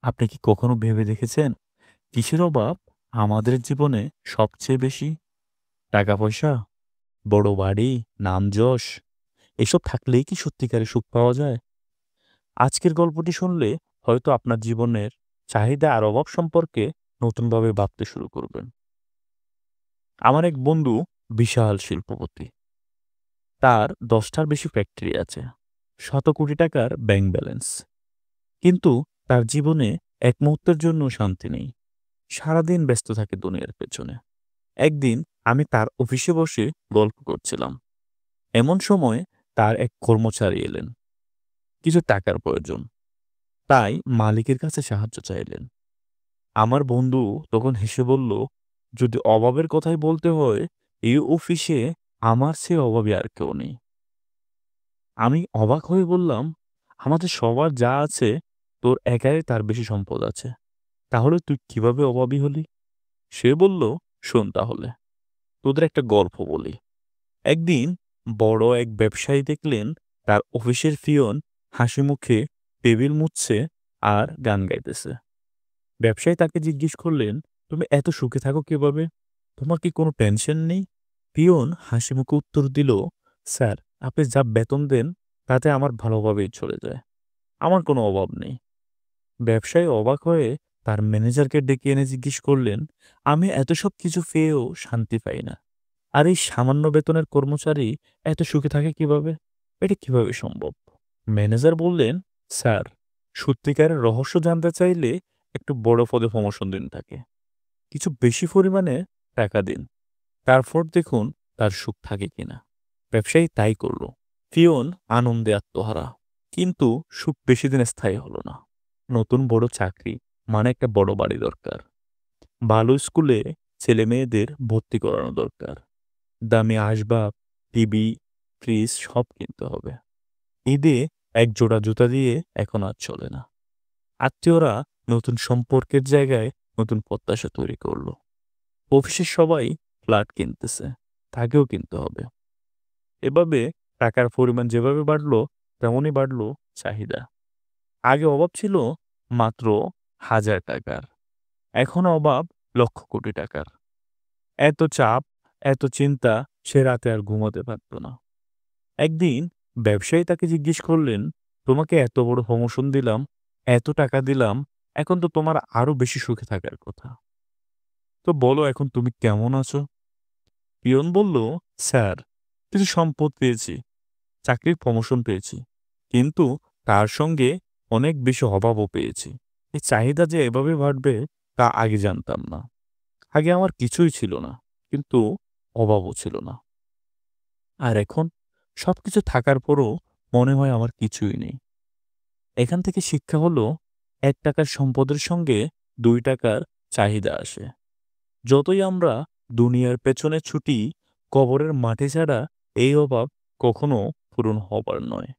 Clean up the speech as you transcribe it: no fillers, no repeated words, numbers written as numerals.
আপনি কি কখনো ভেবে দেখেছেন কিসের অভাব আমাদের জীবনে সবচেয়ে বেশি? টাকা পয়সা, বড় বাড়ি, নাম যশ এসব থাকলেই কি সত্যিকারের সুখ পাওয়া যায়? আজকের গল্পটি শুনলে হয়তো আপনার জীবনের চাহিদা আর অভাব সম্পর্কে নতুনভাবে ভাবতে শুরু করবেন। আমার এক বন্ধু বিশাল শিল্পপতি। তার 10টার বেশি ফ্যাক্টরি আছে, শত কোটি টাকার ব্যাংক ব্যালেন্স। কিন্তু তার জীবনে এক মুহূর্তের জন্য শান্তি নেই। সারাদিন ব্যস্ত থাকে দুনিয়ার পেছনে। একদিন আমি তার অফিসে বসে গল্প করছিলাম। এমন সময় তার এক কর্মচারী এলেন। কিছু টাকার প্রয়োজন। তাই মালিকের কাছে সাহায্য চাইলেন। আমার বন্ধু তখন হেসে বলল, যদি অভাবের কথাই বলতে হয়, এই অফিসে আমার চেয়ে অভাবী আর কেউ নেই। আমি অবাক হয়ে বললাম, আমাদের সবার যা আছে, তোর একাই তার বেশি সম্পদ আছে। তাহলে তুই কিভাবে অভাবী হলি? সে বলল, শোন তাহলে, তোদের একটা গল্প বলি। একদিন বড় এক ব্যবসায়ী দেখলেন তার অফিসের পিয়ন হাসি মুখে টেবিল মুছছে আর গান গাইতেছে। ব্যবসায়ী তাকে জিজ্ঞেস করলেন, তুমি এত সুখে থাকো কিভাবে? তোমার কি কোনো টেনশন নেই? পিয়ন হাসি মুখে উত্তর দিল, স্যার, আপনি যা বেতন দেন তাতে আমার ভালোভাবেই চলে যায়। আমার কোনো অভাব নেই। ব্যবসায়ী অবাক হয়ে তার ম্যানেজারকে ডেকে এনে জিজ্ঞেস করলেন, আমি এত সব কিছু পেয়েও শান্তি পাই না, আর এই সামান্য বেতনের কর্মচারী এত সুখে থাকে কিভাবে? এটা কিভাবে সম্ভব? ম্যানেজার বললেন, স্যার, সত্যিকারের রহস্য জানতে চাইলে একটু বড় পদে প্রমোশন দিন তাকে, কিছু বেশি পরিমাণে টাকা দিন, তারপর দেখুন তার সুখ থাকে কিনা। ব্যবসায়ী তাই করল। পিয়ন আনন্দে আত্মহারা, কিন্তু সুখ বেশি দিন স্থায়ী হলো না। নতুন বড় চাকরি মানে একটা বড় বাড়ি দরকার, ভালো স্কুলে ছেলে মেয়েদের ভর্তি করানো দরকার, দামি আসবাব, টিভি, ফ্রিজ সব কিনতে হবে। ঈদে এক জোড়া জুতা দিয়ে এখন আর চলে না। আত্মীয়রা নতুন সম্পর্কের জায়গায় নতুন প্রত্যাশা তৈরি করলো। অফিসের সবাই ফ্ল্যাট কিনতেছে, তাকেও কিনতে হবে। এভাবে টাকার পরিমাণ যেভাবে বাড়লো, তেমনই বাড়লো চাহিদা। আগে অভাব ছিল মাত্র 1000 টাকার, এখন অভাব লক্ষ কোটি টাকার। এত চাপ, এত চিন্তা, সে রাতে আর ঘুমাতে পারত না। একদিন ব্যবসায়ী তাকে জিজ্ঞেস করলেন, তোমাকে এত বড় প্রমোশন দিলাম, এত টাকা দিলাম, এখন তো তোমার আরো বেশি সুখে থাকার কথা। তো বলো এখন তুমি কেমন আছো? পিয়ন বলল, স্যার, কিছু সম্পদ পেয়েছি, চাকরির প্রমোশন পেয়েছি, কিন্তু তার সঙ্গে অনেক বেশি অভাবও পেয়েছি। এই চাহিদা যে এভাবে বাড়বে তা আগে জানতাম না। আগে আমার কিছুই ছিল না, কিন্তু অভাবও ছিল না। আর এখন সবকিছু থাকার পরও মনে হয় আমার কিছুই নেই। এখান থেকে শিক্ষা হলো, 1 টাকার সম্পদের সঙ্গে 2 টাকার চাহিদা আসে। যতই আমরা দুনিয়ার পেছনে ছুটি, কবরের মাটি ছাড়া এই অভাব কখনো পূরণ হবার নয়।